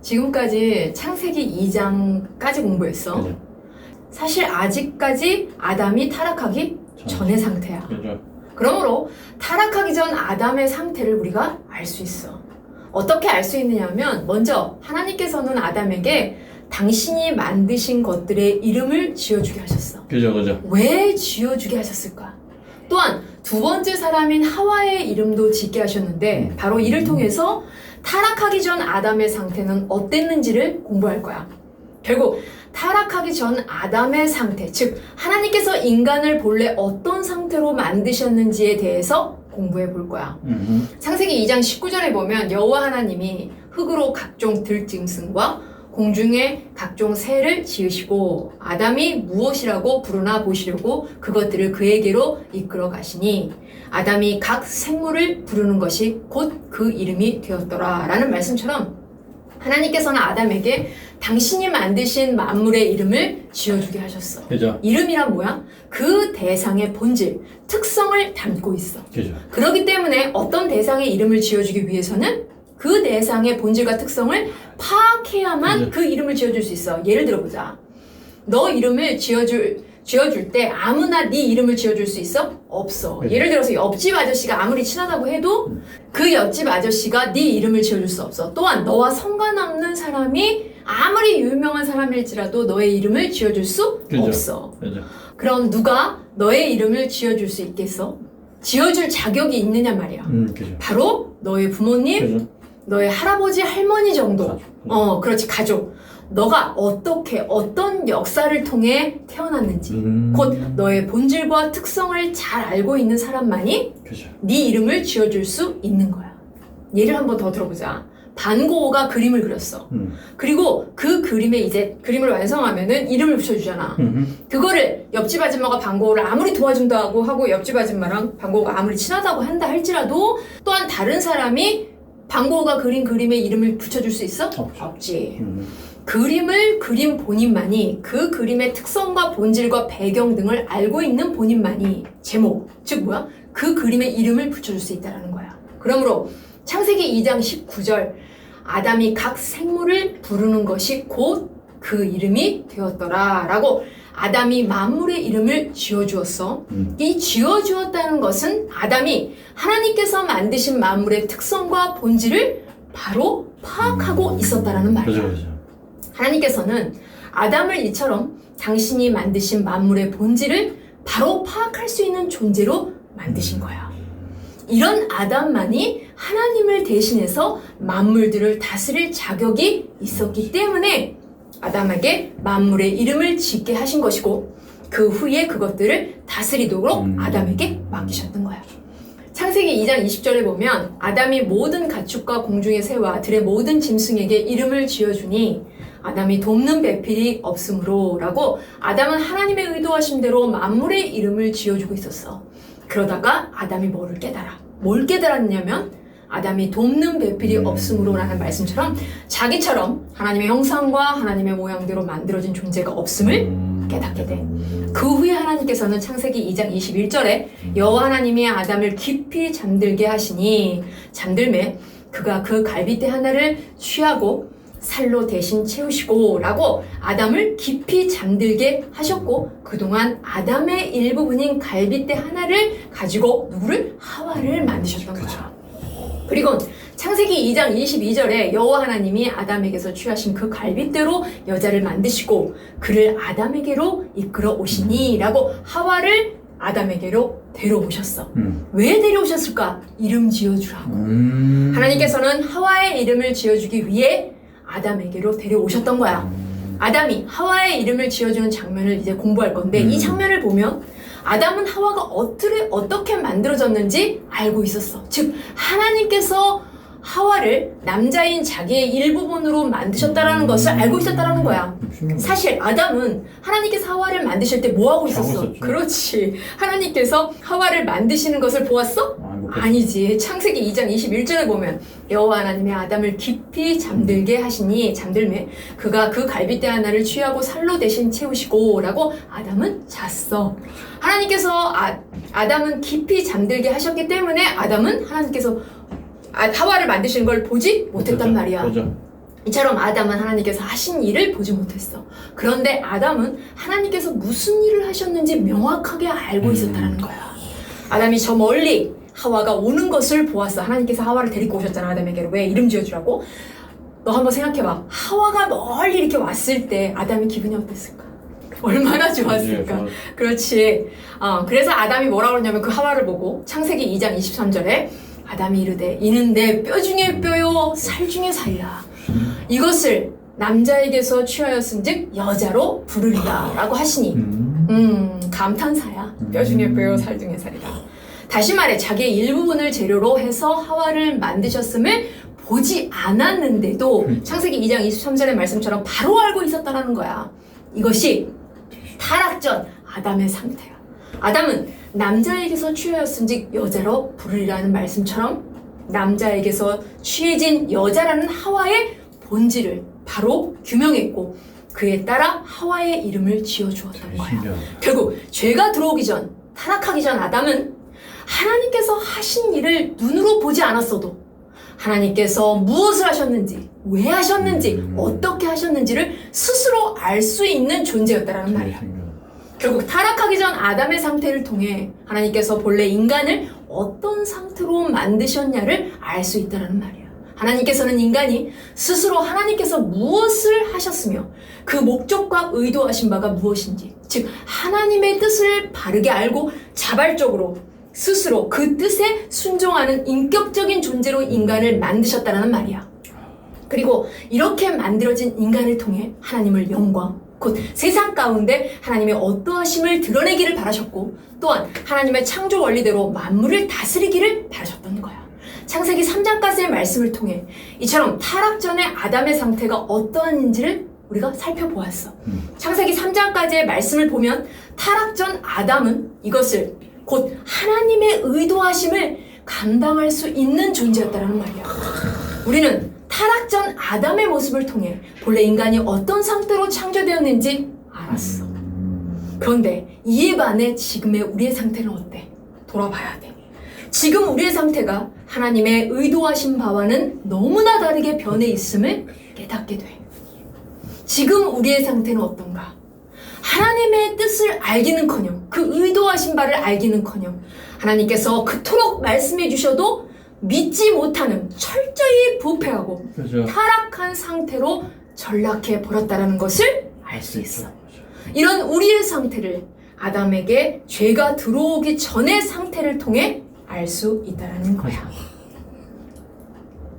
지금까지 창세기 2장까지 공부했어. 그죠. 사실 아직까지 아담이 타락하기 전의 상태야. 그죠. 그러므로 타락하기 전 아담의 상태를 우리가 알 수 있어. 어떻게 알 수 있느냐면 먼저 하나님께서는 아담에게 당신이 만드신 것들의 이름을 지어주게 하셨어. 그죠, 그죠. 왜 지어주게 하셨을까? 또한 두 번째 사람인 하와의 이름도 짓게 하셨는데 바로 이를 통해서 타락하기 전 아담의 상태는 어땠는지를 공부할 거야. 결국 타락하기 전 아담의 상태, 즉 하나님께서 인간을 본래 어떤 상태로 만드셨는지에 대해서 공부해 볼 거야. 창세기 2장 19절에 보면 여호와 하나님이 흙으로 각종 들짐승과 공중의 각종 새를 지으시고 아담이 무엇이라고 부르나 보시려고 그것들을 그에게로 이끌어 가시니 아담이 각 생물을 부르는 것이 곧 그 이름이 되었더라 라는 말씀처럼 하나님께서는 아담에게 당신이 만드신 만물의 이름을 지어주게 하셨어. 그죠. 이름이란 뭐야? 그 대상의 본질, 특성을 담고 있어. 그죠. 그렇기 때문에 어떤 대상의 이름을 지어주기 위해서는 그 대상의 본질과 특성을 파악해야만 그 이름을 지어줄 수 있어. 예를 들어보자. 너 이름을 지어줄 때 아무나 네 이름을 지어줄 수 있어? 없어. 그죠. 예를 들어서 옆집 아저씨가 아무리 친하다고 해도 그 옆집 아저씨가 네 이름을 지어줄 수 없어. 또한 너와 상관없는 사람이 아무리 유명한 사람일지라도 너의 이름을 지어줄 수 그죠. 없어. 그죠. 그럼 누가 너의 이름을 지어줄 수 있겠어? 지어줄 자격이 있느냐 말이야. 그죠. 바로 너의 부모님, 그죠. 너의 할아버지, 할머니 정도. 가족. 그렇지, 가족. 너가 어떻게, 어떤 역사를 통해 태어났는지, 곧 너의 본질과 특성을 잘 알고 있는 사람만이 그죠. 네 이름을 지어줄 수 있는 거야. 예를 한번 더 들어보자. 반고흐가 그림을 그렸어. 그리고 그 그림에 이제 그림을 완성하면은 이름을 붙여주잖아. 그거를 옆집 아줌마가 반고흐를 아무리 도와준다고 하고 옆집 아줌마랑 반고흐가 아무리 친하다고 한다 할지라도 또한 다른 사람이 반고흐가 그린 그림에 이름을 붙여줄 수 있어? 없지. 그림을 그린 본인만이 그 그림의 특성과 본질과 배경 등을 알고 있는 본인만이 제목, 즉 뭐야? 그 그림의 이름을 붙여줄 수 있다는 거야. 그러므로 창세기 2장 19절 아담이 각 생물을 부르는 것이 곧 그 이름이 되었더라 라고 아담이 만물의 이름을 지어주었어. 이 지어주었다는 것은 아담이 하나님께서 만드신 만물의 특성과 본질을 바로 파악하고 있었다라는 말이야. 그죠, 그죠. 하나님께서는 아담을 이처럼 당신이 만드신 만물의 본질을 바로 파악할 수 있는 존재로 만드신 거야. 이런 아담만이 하나님을 대신해서 만물들을 다스릴 자격이 있었기 때문에 아담에게 만물의 이름을 짓게 하신 것이고 그 후에 그것들을 다스리도록 아담에게 맡기셨던 거야. 창세기 2장 20절에 보면 아담이 모든 가축과 공중의 새와 들의 모든 짐승에게 이름을 지어주니 아담이 돕는 배필이 없으므로 라고 아담은 하나님의 의도하신 대로 만물의 이름을 지어주고 있었어. 그러다가 아담이 뭘 깨달았냐면 아담이 돕는 배필이 없으므로 라는 말씀처럼 자기처럼 하나님의 형상과 하나님의 모양대로 만들어진 존재가 없음을 깨닫게 돼. 그 후에 하나님께서는 창세기 2장 21절에 여호와 하나님이 아담을 깊이 잠들게 하시니 잠들매 그가 그 갈빗대 하나를 취하고 살로 대신 채우시고 라고 아담을 깊이 잠들게 하셨고 그동안 아담의 일부분인 갈빗대 하나를 가지고 누구를? 하와를 만드셨던 거야. 그리고 창세기 2장 22절에 여호와 하나님이 아담에게서 취하신 그 갈빗대로 여자를 만드시고 그를 아담에게로 이끌어 오시니 라고 하와를 아담에게로 데려오셨어. 왜 데려오셨을까? 이름 지어주라고. 하나님께서는 하와의 이름을 지어주기 위해 아담에게로 데려오셨던 거야. 아담이 하와의 이름을 지어주는 장면을 이제 공부할 건데 이 장면을 보면 아담은 하와가 어떻게 만들어졌는지 알고 있었어. 즉 하나님께서 하와를 남자인 자기의 일부분으로 만드셨다라는 것을 알고 있었다라는 거야. 사실 아담은 하나님께서 하와를 만드실 때 뭐 하고 있었어? 그렇지. 하나님께서 하와를 만드시는 것을 보았어? 아니지. 창세기 2장 21절에 보면 여호와 하나님이 아담을 깊이 잠들게 하시니 잠들매 그가 그 갈빗대 하나를 취하고 살로 대신 채우시고 라고 아담은 잤어. 하나님께서 아담은 깊이 잠들게 하셨기 때문에 아담은 하나님께서 하와를 만드시는 걸 보지 못했단 말이야. 그죠. 이처럼 아담은 하나님께서 하신 일을 보지 못했어. 그런데 아담은 하나님께서 무슨 일을 하셨는지 명확하게 알고 있었다는 거야. 아담이 저 멀리 하와가 오는 것을 보았어. 하나님께서 하와를 데리고 오셨잖아, 아담에게로. 왜? 이름 지어주라고. 너 한번 생각해봐. 하와가 멀리 이렇게 왔을 때 아담의 기분이 어땠을까? 얼마나 좋았을까? 그렇지. 그래서 아담이 뭐라고 그러냐면 그 하와를 보고 창세기 2장 23절에 아담이 이르되 이는 내 뼈 중에 뼈요 살 중에 살이라. 이것을 남자에게서 취하였은즉 여자로 부르리라 라고 하시니 감탄사야. 뼈 중에 뼈요 살 중에 살이라. 다시 말해 자기의 일부분을 재료로 해서 하와를 만드셨음을 보지 않았는데도 창세기 2장 23절의 말씀처럼 바로 알고 있었다라는 거야. 이것이 타락 전 아담의 상태야. 아담은 남자에게서 취하였은즉 여자로 부르리라는 말씀처럼 남자에게서 취해진 여자라는 하와의 본질을 바로 규명했고 그에 따라 하와의 이름을 지어주었던 거야. 결국 죄가 들어오기 전, 타락하기 전 아담은 하나님께서 하신 일을 눈으로 보지 않았어도 하나님께서 무엇을 하셨는지, 왜 하셨는지, 어떻게 하셨는지를 스스로 알 수 있는 존재였다라는 말이야. 결국 타락하기 전 아담의 상태를 통해 하나님께서 본래 인간을 어떤 상태로 만드셨냐를 알 수 있다라는 말이야. 하나님께서는 인간이 스스로 하나님께서 무엇을 하셨으며 그 목적과 의도하신 바가 무엇인지, 즉 하나님의 뜻을 바르게 알고 자발적으로 스스로 그 뜻에 순종하는 인격적인 존재로 인간을 만드셨다라는 말이야. 그리고 이렇게 만들어진 인간을 통해 하나님을 영광, 곧 세상 가운데 하나님의 어떠하심을 드러내기를 바라셨고 또한 하나님의 창조 원리대로 만물을 다스리기를 바라셨던 거야. 창세기 3장까지의 말씀을 통해 이처럼 타락 전의 아담의 상태가 어떠한지를 우리가 살펴보았어. 창세기 3장까지의 말씀을 보면 타락 전 아담은 이것을 곧 하나님의 의도하심을 감당할 수 있는 존재였다라는 말이야. 우리는 타락 전 아담의 모습을 통해 본래 인간이 어떤 상태로 창조되었는지 알았어. 그런데 이에 반해 지금의 우리의 상태는 어때? 돌아봐야 돼. 지금 우리의 상태가 하나님의 의도하신 바와는 너무나 다르게 변해 있음을 깨닫게 돼. 지금 우리의 상태는 어떤가? 하나님의 뜻을 알기는커녕 그 의도하신 바를 알기는커녕 하나님께서 그토록 말씀해 주셔도 믿지 못하는 철저히 부패하고 그렇죠. 타락한 상태로 전락해 버렸다는 것을 알 수 있어. 이런 우리의 상태를 아담에게 죄가 들어오기 전의 상태를 통해 알 수 있다는 거야.